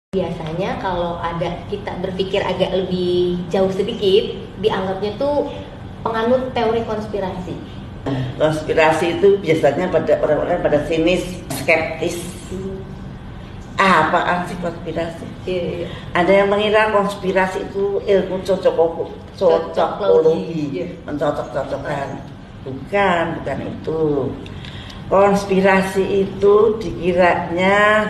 Biasanya kalau ada kita berpikir agak lebih jauh sedikit, dianggapnya tuh penganut teori konspirasi. Konspirasi itu biasanya pada orang-orang pada sinis, skeptis. Apaan sih konspirasi? Iya. Ada yang mengira konspirasi itu ilmu cocokologi, mencocok-cocokkan. Bukan itu. Konspirasi itu dikiranya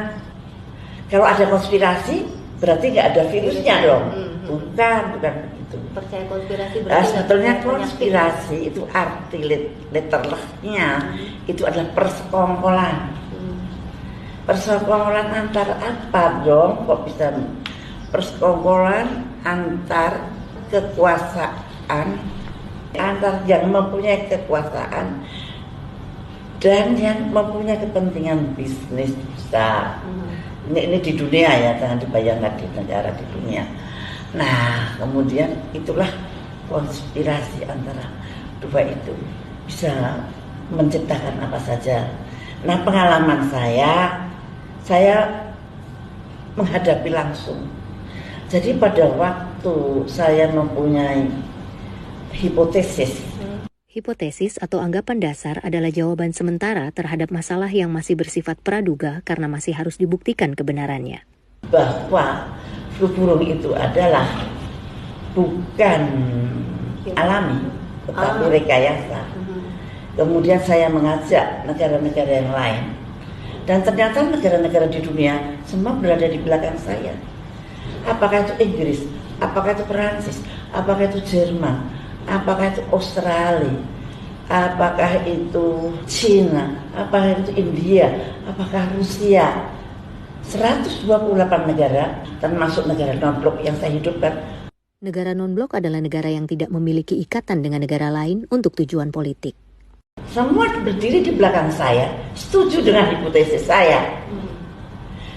kalau ada konspirasi berarti nggak ada virusnya dong. Bukan begitu. Percaya konspirasi berarti sebetulnya konspirasi itu arti letterlehnya itu adalah persekongkolan. Persekongkolan antar apa dong? Kok bisa persekongkolan antar kekuasaan, antar yang mempunyai kekuasaan dan yang mempunyai kepentingan bisnis besar. Ini di dunia ya, jangan dibayangkan di negara di dunia. Nah, kemudian itulah konspirasi antara dua itu bisa menciptakan apa saja. Nah, pengalaman saya menghadapi langsung. Jadi pada waktu saya mempunyai hipotesis. Hipotesis atau anggapan dasar adalah jawaban sementara terhadap masalah yang masih bersifat praduga karena masih harus dibuktikan kebenarannya. Bahwa flu burung itu adalah bukan alami, tetapi rekayasa. Kemudian saya mengajak negara-negara yang lain. Dan ternyata negara-negara di dunia semua berada di belakang saya. Apakah itu Inggris, apakah itu Perancis, apakah itu Jerman, apakah itu Australia, apakah itu Cina, apakah itu India, apakah Rusia. 128 negara, termasuk negara non-blok yang saya hidupkan. Negara non-blok adalah negara yang tidak memiliki ikatan dengan negara lain untuk tujuan politik. Semua berdiri di belakang saya, setuju dengan hipotesis saya.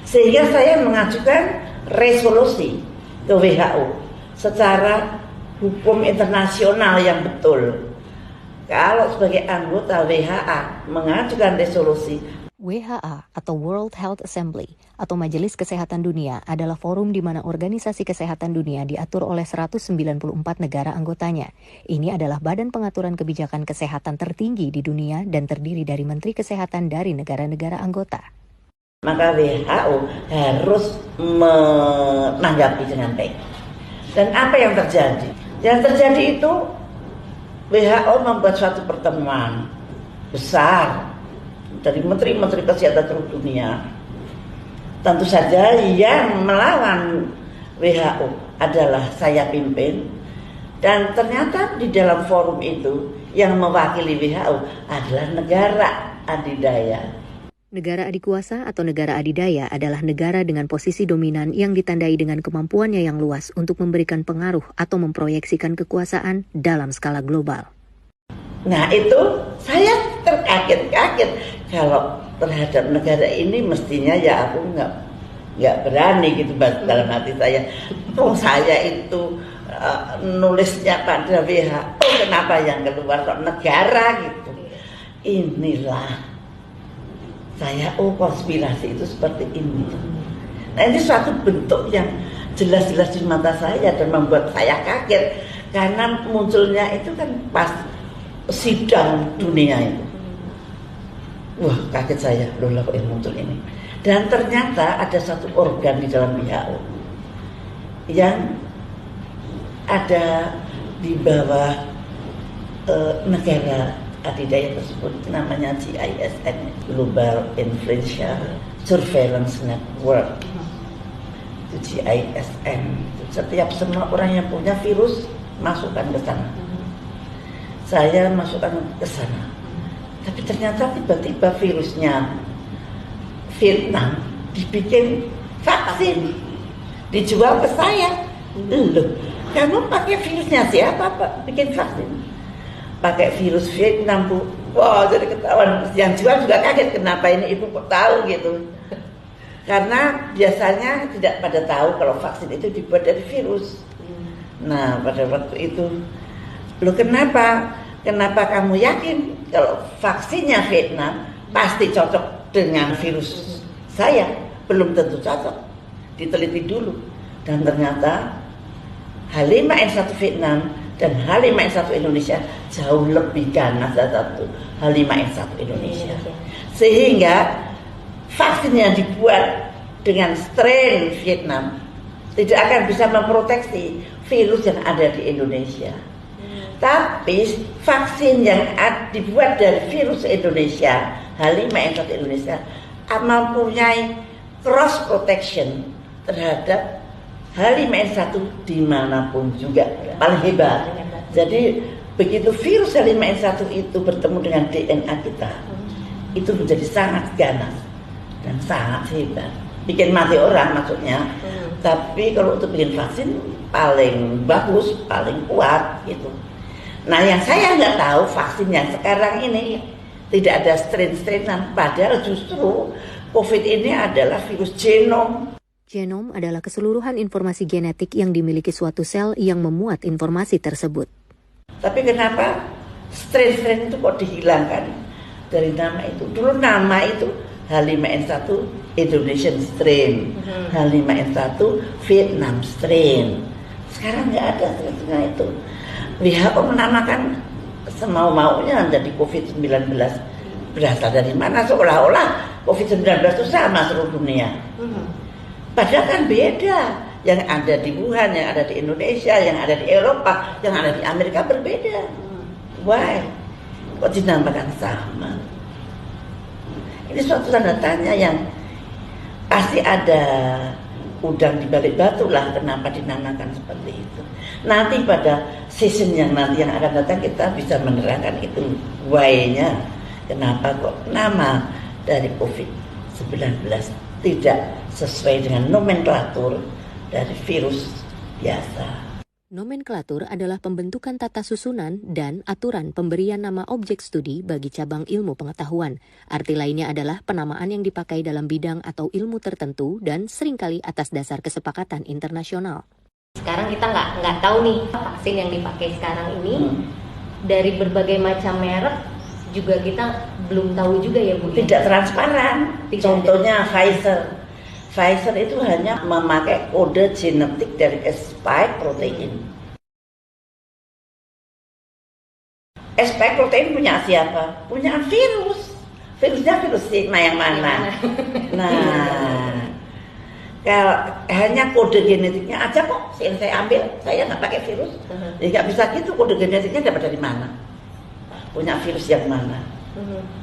Sehingga saya mengajukan resolusi ke WHO secara hukum internasional yang betul. Kalau sebagai anggota WHA mengajukan resolusi, WHA atau World Health Assembly atau Majelis Kesehatan Dunia adalah forum di mana Organisasi Kesehatan Dunia diatur oleh 194 negara anggotanya. Ini adalah badan pengaturan kebijakan kesehatan tertinggi di dunia dan terdiri dari menteri kesehatan dari negara-negara anggota. Maka WHO harus menanggapi dengan baik. Dan apa yang terjadi? Yang terjadi itu WHO membuat suatu pertemuan besar dari menteri-menteri kesehatan seluruh dunia. Tentu saja yang melawan WHO adalah saya pimpin. Dan ternyata di dalam forum itu yang mewakili WHO adalah negara adidaya. Negara adikuasa atau negara adidaya adalah negara dengan posisi dominan yang ditandai dengan kemampuannya yang luas untuk memberikan pengaruh atau memproyeksikan kekuasaan dalam skala global. Nah itu saya terkaget-kaget kalau terhadap negara ini mestinya ya aku nggak berani gitu dalam hati saya. Oh saya itu nulisnya pada WHO, kenapa yang keluar kok negara gitu. Inilah saya konspirasi itu seperti ini. Nah ini suatu bentuk yang jelas-jelas di mata saya dan membuat saya kaget karena munculnya itu kan pas sidang dunia itu. Wah kaget saya, loh kok yang muncul ini. Dan ternyata ada satu organ di dalam WHO yang ada di bawah negara adidaya tersebut, namanya GISN, Global Influenza Surveillance Network. Itu GISN. Setiap semua orang yang punya virus masukkan ke sana. Saya masukkan ke sana. Tapi ternyata tiba-tiba virusnya Vietnam dibikin vaksin, dijual ke saya. Loh, kamu pakai virusnya siapa Pak? Bikin vaksin. Pakai virus Vietnam Bu. Wah jadi ketahuan. Yang jual juga kaget kenapa ini ibu kok tahu gitu. Karena biasanya tidak pada tahu kalau vaksin itu dibuat dari virus. Nah pada waktu itu, loh kenapa? Kenapa kamu yakin kalau vaksinnya Vietnam pasti cocok dengan virus saya? Belum tentu cocok. diteliti dulu. Dan ternyata H5N1 Vietnam dan H5N1 Indonesia jauh lebih ganas dari H5N1 Indonesia. Sehingga vaksin yang dibuat dengan strain Vietnam tidak akan bisa memproteksi virus yang ada di Indonesia. Tapi vaksin yang dibuat dari virus Indonesia, H5N1 Indonesia, mempunyai cross protection terhadap H5N1 dimanapun juga, paling hebat. Jadi begitu virus H5N1 itu bertemu dengan DNA kita, itu menjadi sangat ganas dan sangat hebat. Bikin mati orang maksudnya. Tapi kalau untuk bikin vaksin paling bagus, paling kuat gitu. Nah yang saya nggak tahu vaksin yang sekarang ini tidak ada strain-strainan, padahal justru COVID ini adalah virus genom. Genom adalah keseluruhan informasi genetik yang dimiliki suatu sel yang memuat informasi tersebut. Tapi kenapa strain-strain itu kok dihilangkan dari nama itu? Dulu nama itu H5N1 Indonesian strain, H5N1 Vietnam strain. Sekarang nggak ada strain itu. WHO menamakan semau-maunya jadi COVID-19. Berasal dari mana? Seolah-olah COVID-19 itu sama seluruh dunia. Padahal kan beda. Yang ada di Wuhan, yang ada di Indonesia, yang ada di Eropa, yang ada di Amerika berbeda. Why? Kok dinamakan sama? Ini suatu tanda tanya yang pasti ada udang di balik batu lah kenapa dinamakan seperti itu. Nanti pada season yang nanti yang akan datang kita bisa menerangkan itu why-nya. Kenapa kok nama dari COVID-19 tidak sesuai dengan nomenklatur dari virus biasa. Nomenklatur adalah pembentukan tata susunan dan aturan pemberian nama objek studi bagi cabang ilmu pengetahuan. Arti lainnya adalah penamaan yang dipakai dalam bidang atau ilmu tertentu dan seringkali atas dasar kesepakatan internasional. Sekarang kita nggak tahu nih vaksin yang dipakai sekarang ini dari berbagai macam merek juga kita belum tahu juga ya Bu. Tidak transparan. Contohnya Pfizer. Pfizer itu hanya memakai kode genetik dari spike protein. Spike protein punya siapa? Punya virus. Virusnya virus sigma yang mana? Nah, kalau hanya kode genetiknya aja kok yang saya ambil, saya nggak pakai virus. Ya nggak bisa gitu, kode genetiknya dapat dari mana? Punya virus yang mana?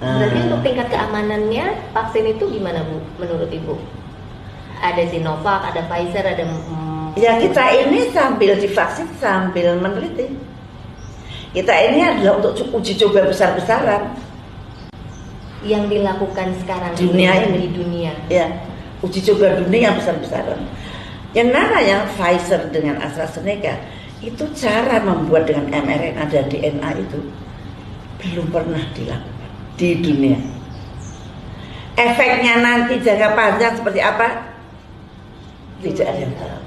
Berarti untuk tingkat keamanannya vaksin itu gimana Bu? Menurut Ibu? Ada Sinovac, ada Pfizer, ada ya kita ini sambil divaksin sambil meneliti. Kita ini adalah untuk uji coba besar-besaran yang dilakukan sekarang dunia ini di dunia. Ya, uji coba dunia besar-besaran. Yang namanya Pfizer dengan AstraZeneca itu cara membuat dengan mRNA dan DNA itu belum pernah dilakukan di dunia. Efeknya nanti jangka panjang seperti apa? Tidak ada yang tahu.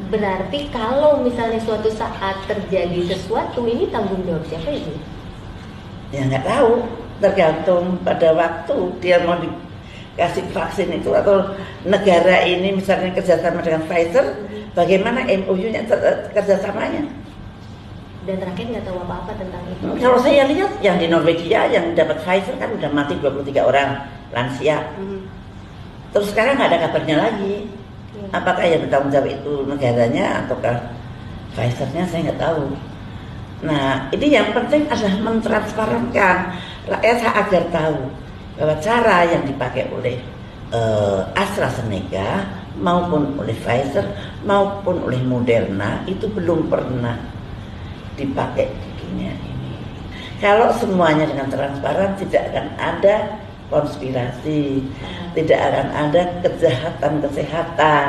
Berarti kalau misalnya suatu saat terjadi sesuatu, ini tanggung jawab siapa itu? Ya nggak tahu, tergantung pada waktu dia mau dikasih vaksin itu atau negara ini misalnya kerjasama dengan Pfizer, bagaimana MOU-nya kerjasamanya? Dan rakyat nggak tahu apa-apa tentang itu. Kalau saya lihat yang di Norwegia yang dapat Pfizer kan udah mati 23 orang lansia. Terus sekarang nggak ada kabarnya lagi. Apakah yang bertanggung jawab itu negaranya ataukah Pfizer-nya, saya nggak tahu. Nah ini yang penting adalah mentransparankan rakyat agar tahu bahwa cara yang dipakai oleh AstraZeneca maupun oleh Pfizer maupun oleh Moderna itu belum pernah dipakai di dunia ini. Kalau semuanya dengan transparan tidak akan ada konspirasi, tidak akan ada kejahatan kesehatan.